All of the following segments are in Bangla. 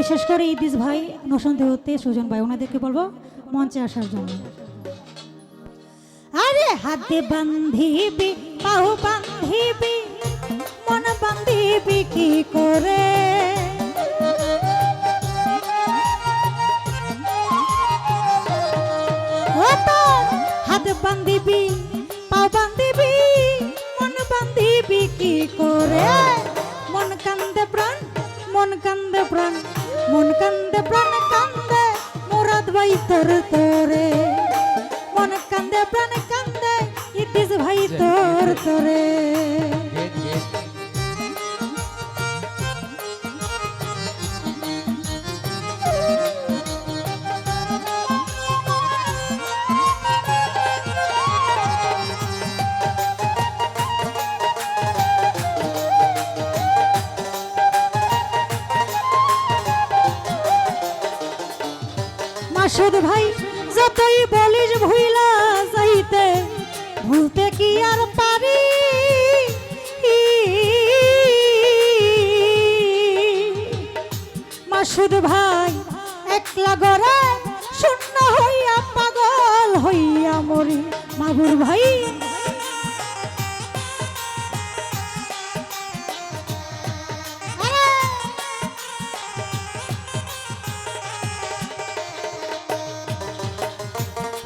বিশেষ করে ইদিস ভাই, নসন্দেহতে সুজন ভাই, ওনাদেরকে বলবো মঞ্চে আসার জন্য। আরে হাতে বান্ধিবি, পাও বান্ধিবি, মন বান্ধিবি কি করে? হাত বান্ধিবি, পাও বান্ধিবি, মন বান্ধিবি কি করে? মন কান্দে প্রাণ, মন কান্দে প্রাণ, মন কান্দে প্রাণ কান্দে মুরাদ ভাই তোর তোরে। মন কান্দে প্রাণ কান্দে ইতিস ভাই তোর তোরে। মাসুদ ভাই যতই বলিস ভুইলা যাইতে, ভুলতে কি আর পারি? মাসুদ ভাই একলা গড়ে শূন্য হইয়া পাগল হইয়া মরি। মাগুর ভাই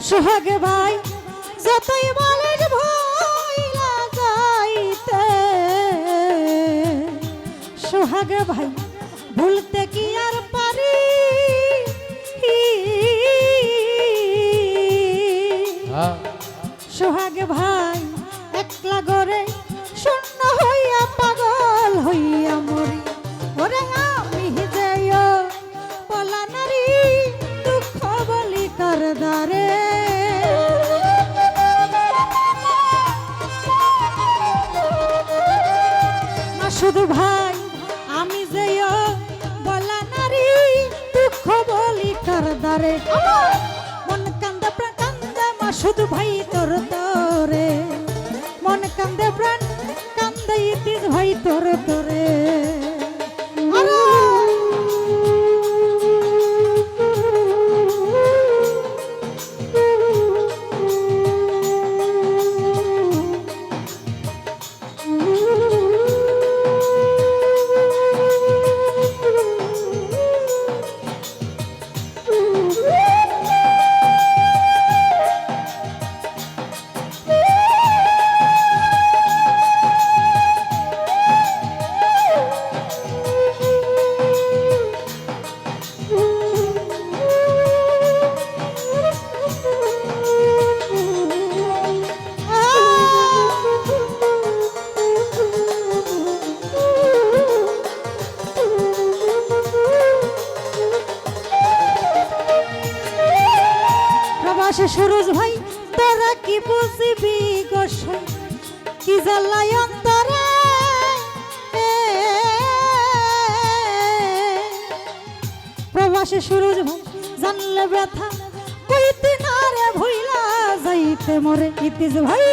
সোহাগে ভাই যতই বলিস ভুইলা যাইতে, সোহাগে ভাই ভুলতে কি আর পারি? সোহাগে ভাই একলা গড়ে শূন্য হইয়া পাগল হইয়া মরি। ওরে আমি যেয় পলা নারী, দুঃখ বলি কার দ্বারে। মাসুদ ভাই আমি যেয় বলা নারী, দুঃখ বলি কার দ্বারে। মন কান্দে প্রাণ কান্দে মাসুদ ভাই তোর তোরে। মন কান্দে প্রাণ কান্দে ইতিস ভাই তোর তোরে। সুরজ ভাই তোরা কি বুঝবি গোসাই, কি জ্বালাই অন্তরে? প্রবাসে সুরজ ভাই জানলে ব্যথা, কইতে না রে ভুইলা যাইতে মরে। ইতিস ভাই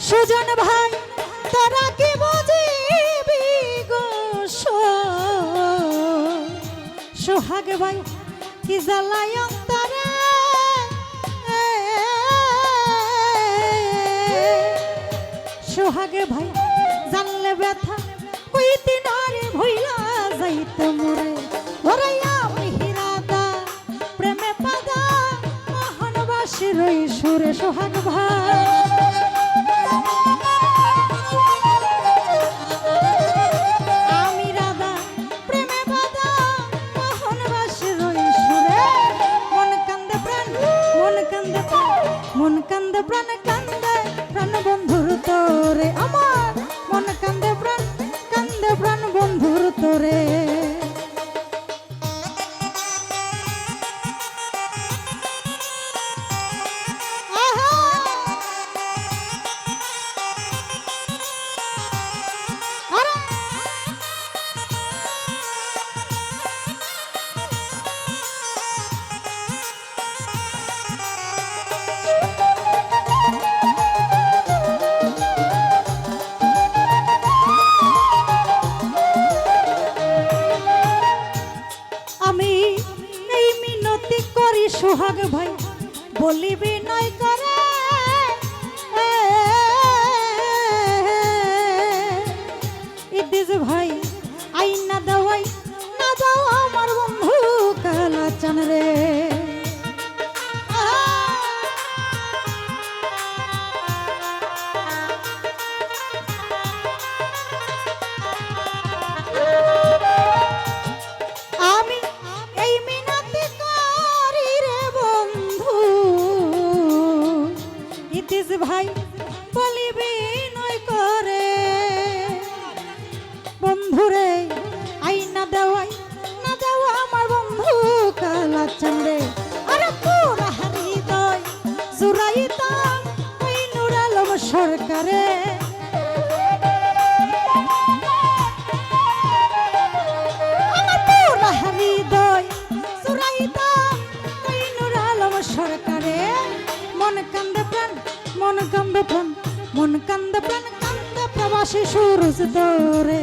সুজন ভাই তোরা কি বুঝিবি গো? সোহাগ ভাই কি জ্বালাই অন্তরে? সোহাগ ভাই জানলে ব্যথা, কইতে না রে ভুইলা যাইতে মরে। ওরে আমি হিরাদা প্রেমে পাদা, মহানবাসী রই সুরে। সোহাগ ভাই মন কান্দে প্রাণ কান্দে প্রাণ বন্ধুর তোরে। আমার মন কান্দে প্রাণ বন্ধুর তোরে। আহা সোহাগ ভাই বলিবি নয় করে ইদ্দিস ভাই আইনা দাওয়াই না দাও আমার বন্ধু কালাচান রে ভাই বলিবি নয় করে বন্ধুরে আইনা দেওয়াই না দেওয়া আমার বন্ধু কালাচান রে আরে পুরা হৃদয় জুরাইতা ওই নূর আলম সরকারে আমার পুরা হৃদয় জুরাইতা ওই নূর আলম সরকারে মন কান্দে প্রাণ মন কান্দে প্রাণ মন কান্দে প্রাণ কান্দে প্রবাসী সুরজ তোরে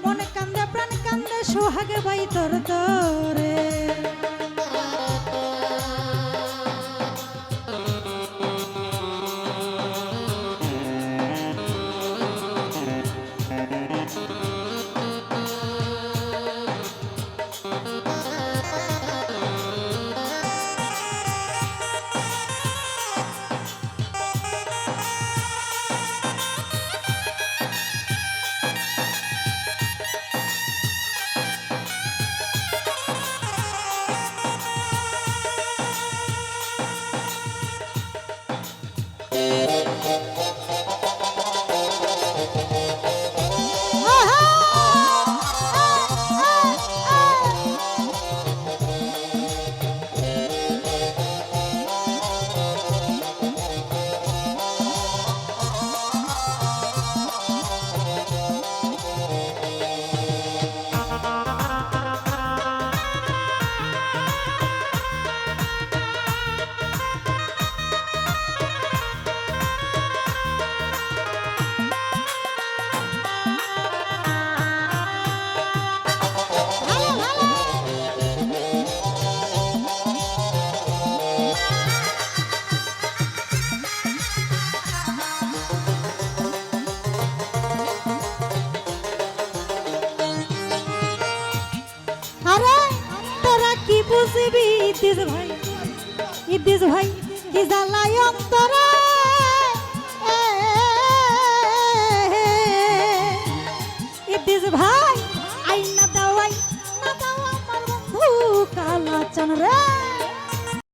মন কান্দে প্রাণ কান্দে সোহাগে ভাই তোর তোরে বুঝবি ইদ্দিস ভাই কি জ্বালায় অন্তরে